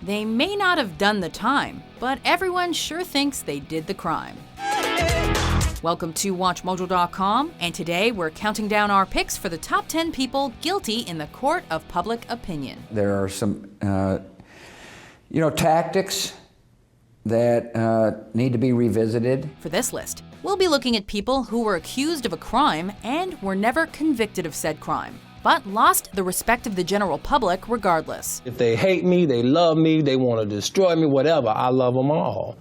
They may not have done the time, but everyone sure thinks they did the crime. Welcome to WatchMojo.com, and today we're counting down our picks for the top 10 people guilty in the court of public opinion. There are some, tactics that need to be revisited. For this list, we'll be looking at people who were accused of a crime and were never convicted of said crime, but lost the respect of the general public regardless. If they hate me, they love me, they want to destroy me, whatever, I love them all.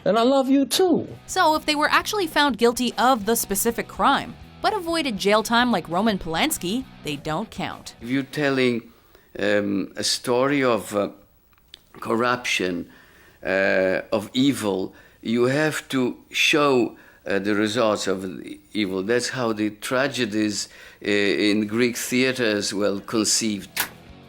And I love you too. So if they were actually found guilty of the specific crime, but avoided jail time like Roman Polanski, they don't count. If you're telling a story of corruption, of evil, you have to show the results of the evil. That's how the tragedies in Greek theater as well conceived.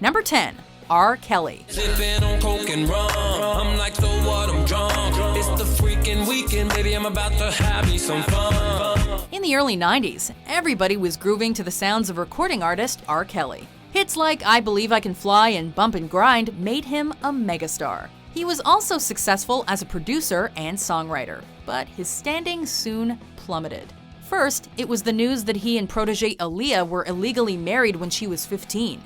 Number 10. R. Kelly. Sipping on coke and rum. I'm like, so what? I'm drunk. It's the freaking weekend, baby. I'm about to have me some fun. In the early 90s, everybody was grooving to the sounds of recording artist R. Kelly. Hits like I Believe I Can Fly and Bump and Grind made him a megastar. He was also successful as a producer and songwriter, but his standing soon plummeted. First, it was the news that he and protege Aaliyah were illegally married when she was 15.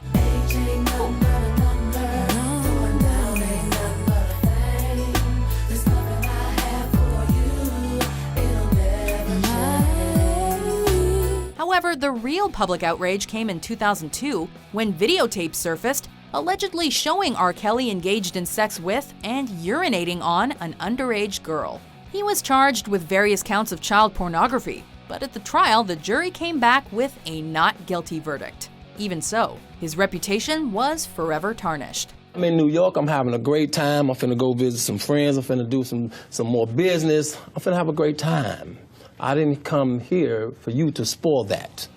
However, the real public outrage came in 2002 when videotapes surfaced allegedly showing R. Kelly engaged in sex with and urinating on an underage girl. He was charged with various counts of child pornography, but at the trial, the jury came back with a not guilty verdict. Even so, his reputation was forever tarnished. I'm in New York, I'm having a great time. I'm finna go visit some friends, I'm finna do some more business. I'm finna have a great time. I didn't come here for you to spoil that.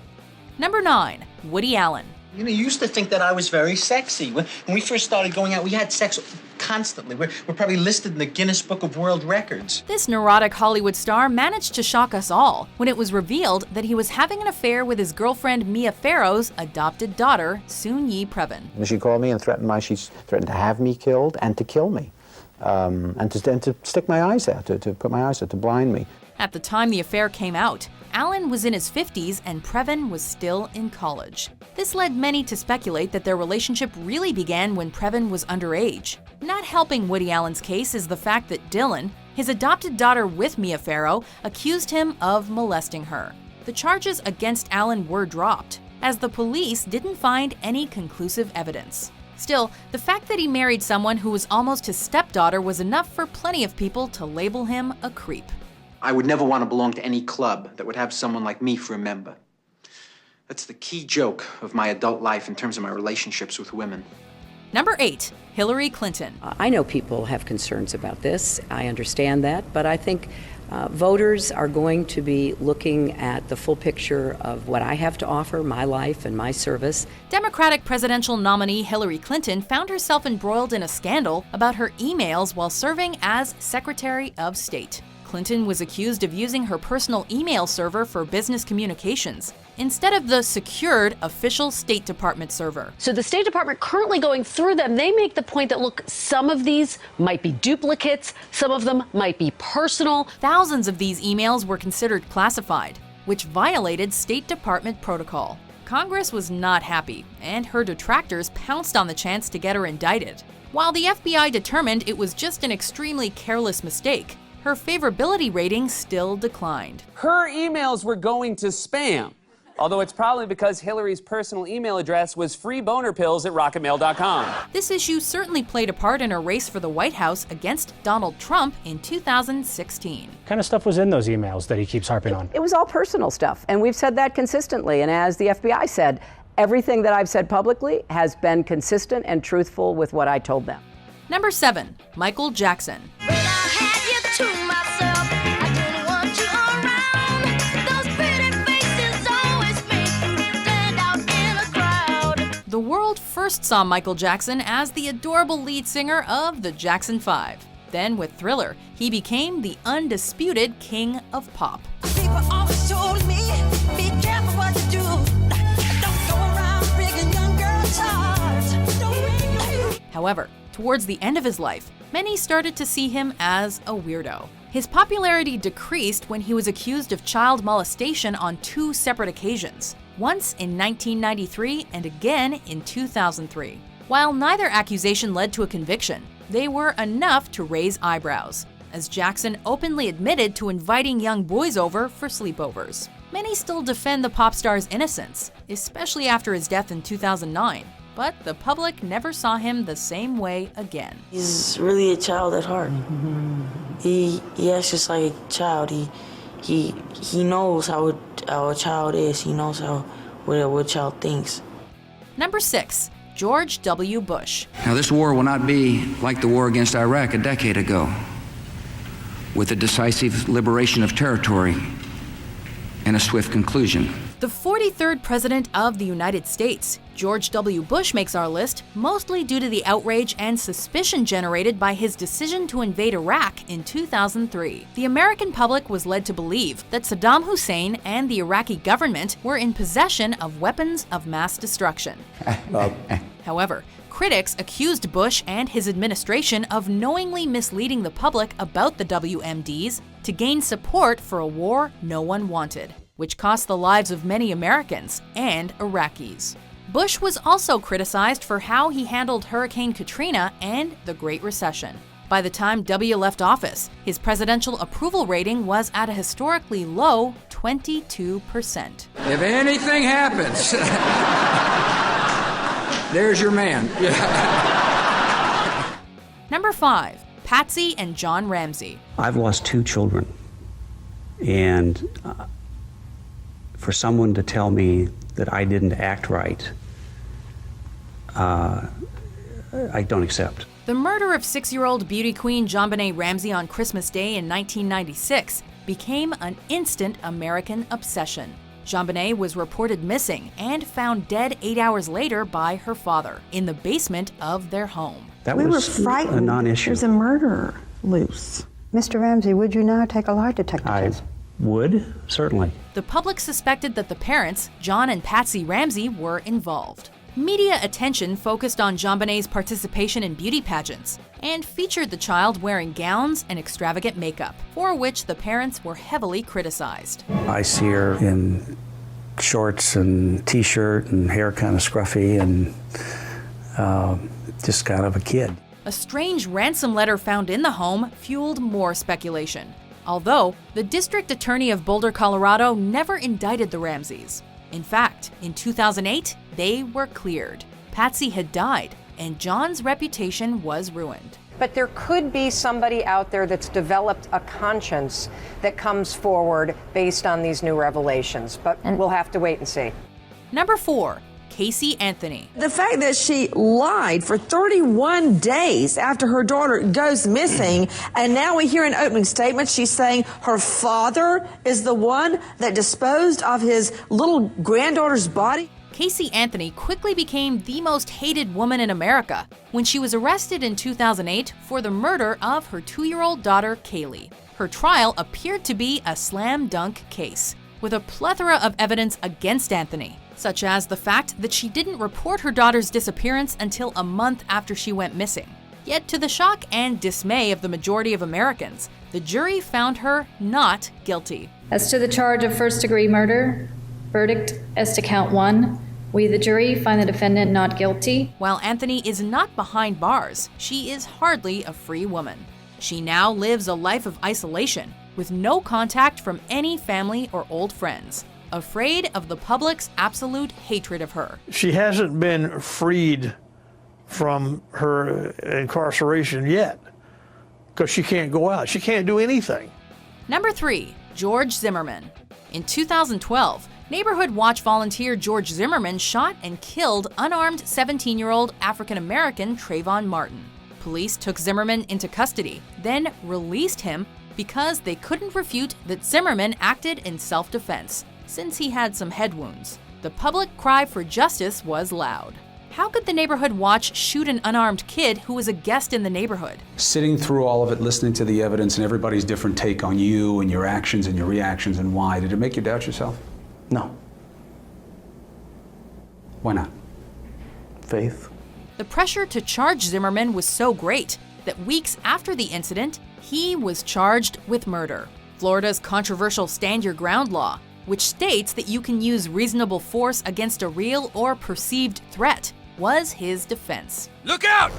Number 9. Woody Allen. You used to think that I was very sexy. When we first started going out, we had sex constantly. We're probably listed in the Guinness Book of World Records. This neurotic Hollywood star managed to shock us all when it was revealed that he was having an affair with his girlfriend Mia Farrow's adopted daughter, Soon-Yi Previn. She called me and threatened to have me killed and to kill me, and to stick my eyes out, to put my eyes out, to blind me. At the time the affair came out, Allen was in his 50s and Previn was still in college. This led many to speculate that their relationship really began when Previn was underage. Not helping Woody Allen's case is the fact that Dylan, his adopted daughter with Mia Farrow, accused him of molesting her. The charges against Allen were dropped, as the police didn't find any conclusive evidence. Still, the fact that he married someone who was almost his stepdaughter was enough for plenty of people to label him a creep. I would never want to belong to any club that would have someone like me for a member. That's the key joke of my adult life in terms of my relationships with women. Number 8. Hillary Clinton. I know people have concerns about this. I understand that, but I think voters are going to be looking at the full picture of what I have to offer, my life and my service. Democratic presidential nominee Hillary Clinton found herself embroiled in a scandal about her emails while serving as Secretary of State. Clinton was accused of using her personal email server for business communications instead of the secured official State Department server. So the State Department currently going through them, they make the point that, look, some of these might be duplicates, some of them might be personal. Thousands of these emails were considered classified, which violated State Department protocol. Congress was not happy, and her detractors pounced on the chance to get her indicted. While the FBI determined it was just an extremely careless mistake, her favorability rating still declined. Her emails were going to spam, although it's probably because Hillary's personal email address was freebonerpills@rocketmail.com. This issue certainly played a part in her race for the White House against Donald Trump in 2016. What kind of stuff was in those emails that he keeps harping on? It was all personal stuff, and we've said that consistently. And as the FBI said, everything that I've said publicly has been consistent and truthful with what I told them. Number 7. Michael Jackson. The world first saw Michael Jackson as the adorable lead singer of the Jackson 5. Then, with Thriller, he became the undisputed king of pop. People always told me, be careful what you do. Don't go around bringing young girls' hearts. However, Towards the end of his life, many started to see him as a weirdo. His popularity decreased when he was accused of child molestation on 2 separate occasions, once in 1993 and again in 2003. While neither accusation led to a conviction, they were enough to raise eyebrows, as Jackson openly admitted to inviting young boys over for sleepovers. Many still defend the pop star's innocence, especially after his death in 2009, but the public never saw him the same way again. He's really a child at heart. He acts just like a child. He knows how a child is. He knows what a child thinks. Number 6. George W. Bush. Now, this war will not be like the war against Iraq a decade ago, with a decisive liberation of territory and a swift conclusion. The 43rd President of the United States, George W. Bush, makes our list mostly due to the outrage and suspicion generated by his decision to invade Iraq in 2003. The American public was led to believe that Saddam Hussein and the Iraqi government were in possession of weapons of mass destruction. However, critics accused Bush and his administration of knowingly misleading the public about the WMDs to gain support for a war no one wanted, which cost the lives of many Americans and Iraqis. Bush was also criticized for how he handled Hurricane Katrina and the Great Recession. By the time W left office, his presidential approval rating was at a historically low 22%. If anything happens, there's your man. Number 5. Patsy and John Ramsey. I've lost 2 children, and for someone to tell me that I didn't act right, I don't accept. The murder of 6-year-old beauty queen JonBenet Ramsey on Christmas Day in 1996 became an instant American obsession. JonBenet was reported missing and found dead 8 hours later by her father in the basement of their home. That we was were frightened. A non-issue. There's a murderer loose. Mr. Ramsey, would you now take a lie detector test? I would, certainly. The public suspected that the parents, John and Patsy Ramsey, were involved. Media attention focused on JonBenet's participation in beauty pageants and featured the child wearing gowns and extravagant makeup, for which the parents were heavily criticized. I see her in shorts and t-shirt and hair kind of scruffy and just kind of a kid. A strange ransom letter found in the home fueled more speculation, although the district attorney of Boulder, Colorado never indicted the Ramseys. In fact, in 2008, they were cleared. Patsy had died, and John's reputation was ruined. But there could be somebody out there that's developed a conscience that comes forward based on these new revelations. But we'll have to wait and see. Number 4. Casey Anthony. The fact that she lied for 31 days after her daughter goes missing, and now we hear in opening statements she's saying her father is the one that disposed of his little granddaughter's body. Casey Anthony quickly became the most hated woman in America when she was arrested in 2008 for the murder of her 2-year-old daughter, Kaylee. Her trial appeared to be a slam dunk case, with a plethora of evidence against Anthony, such as the fact that she didn't report her daughter's disappearance until a month after she went missing. Yet, to the shock and dismay of the majority of Americans, the jury found her not guilty. As to the charge of first-degree murder, verdict as to count 1, we, the jury, find the defendant not guilty. While Anthony is not behind bars, she is hardly a free woman. She now lives a life of isolation, with no contact from any family or old friends, afraid of the public's absolute hatred of her. She hasn't been freed from her incarceration yet, because she can't go out. She can't do anything. Number 3. George Zimmerman. In 2012, Neighborhood Watch volunteer George Zimmerman shot and killed unarmed 17-year-old African-American Trayvon Martin. Police took Zimmerman into custody, then released him because they couldn't refute that Zimmerman acted in self-defense, since he had some head wounds. The public cry for justice was loud. How could the Neighborhood Watch shoot an unarmed kid who was a guest in the neighborhood? Sitting through all of it, listening to the evidence and everybody's different take on you and your actions and your reactions and why, did it make you doubt yourself? No. Why not? Faith. The The pressure to charge Zimmerman was so great that weeks after the incident, he was charged with murder. Florida's controversial Stand Your Ground law, which states that you can use reasonable force against a real or perceived threat, was his defense. Look out!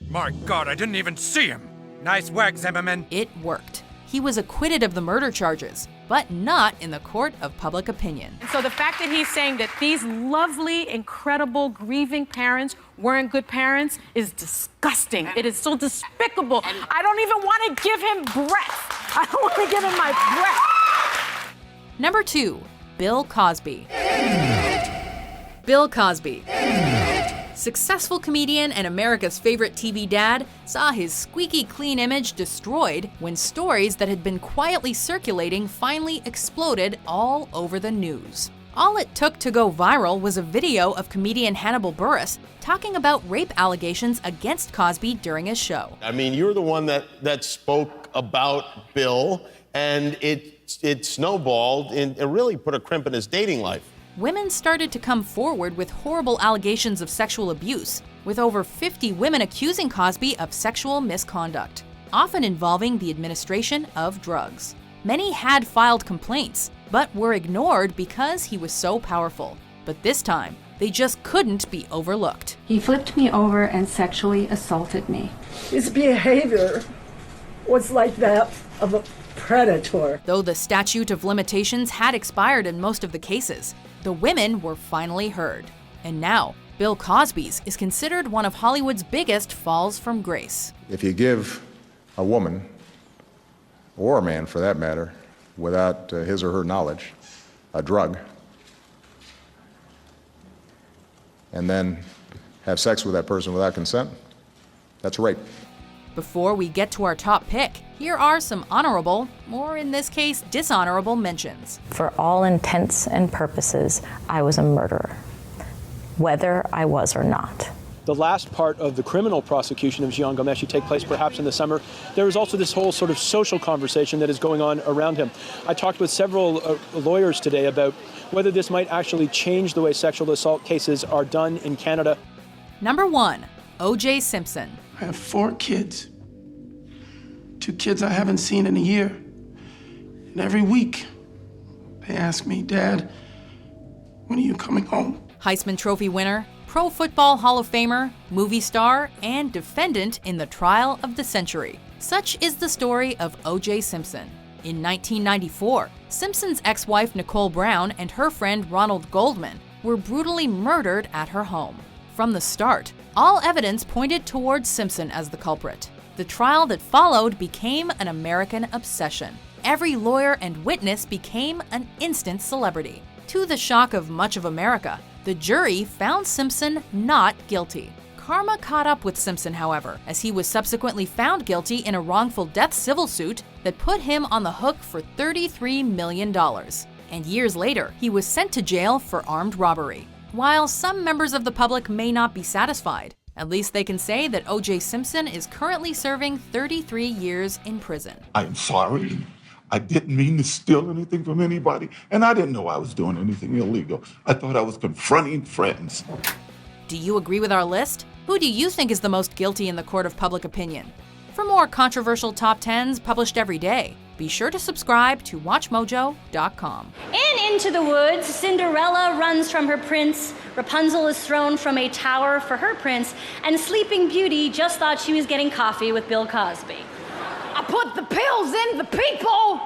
My God, I didn't even see him. Nice work, Zimmerman. It worked. He was acquitted of the murder charges, but not in the court of public opinion. And so the fact that he's saying that these lovely, incredible, grieving parents weren't good parents is disgusting. It is so despicable. I don't even want to give him breath. I don't want to give him my breath. Number 2, Bill Cosby. Bill Cosby. Successful comedian and America's favorite TV dad saw his squeaky clean image destroyed when stories that had been quietly circulating finally exploded all over the news. All it took to go viral was a video of comedian Hannibal Buress talking about rape allegations against Cosby during his show. I mean, you're the one that spoke about Bill, and it snowballed and really put a crimp in his dating life. Women started to come forward with horrible allegations of sexual abuse, with over 50 women accusing Cosby of sexual misconduct, often involving the administration of drugs. Many had filed complaints, but were ignored because he was so powerful. But this time, they just couldn't be overlooked. He flipped me over and sexually assaulted me. His behavior was like that of a predator. Though the statute of limitations had expired in most of the cases, the women were finally heard. And now, Bill Cosby's is considered one of Hollywood's biggest falls from grace. If you give a woman, or a man for that matter, without his or her knowledge, a drug, and then have sex with that person without consent, that's rape. Before we get to our top pick, here are some honorable, or in this case, dishonorable mentions. For all intents and purposes, I was a murderer, whether I was or not. The last part of the criminal prosecution of Jian Ghomeshi take place perhaps in the summer. There is also this whole sort of social conversation that is going on around him. I talked with several lawyers today about whether this might actually change the way sexual assault cases are done in Canada. Number 1, O.J. Simpson. I have 4 kids. 2 kids I haven't seen in a year. And every week, they ask me, Dad, when are you coming home? Heisman Trophy winner, Pro Football Hall of Famer, movie star, and defendant in the trial of the century. Such is the story of O.J. Simpson. In 1994, Simpson's ex-wife Nicole Brown and her friend Ronald Goldman were brutally murdered at her home. From the start, all evidence pointed towards Simpson as the culprit. The trial that followed became an American obsession. Every lawyer and witness became an instant celebrity. To the shock of much of America, the jury found Simpson not guilty. Karma caught up with Simpson, however, as he was subsequently found guilty in a wrongful death civil suit that put him on the hook for $33 million. And years later, he was sent to jail for armed robbery. While some members of the public may not be satisfied, at least they can say that O.J. Simpson is currently serving 33 years in prison. I'm sorry. I didn't mean to steal anything from anybody, and I didn't know I was doing anything illegal. I thought I was confronting friends. Do you agree with our list? Who do you think is the most guilty in the court of public opinion? For more controversial top 10s published every day, be sure to subscribe to WatchMojo.com. In Into the Woods, Cinderella runs from her prince, Rapunzel is thrown from a tower for her prince, and Sleeping Beauty just thought she was getting coffee with Bill Cosby. I put the pills in the people.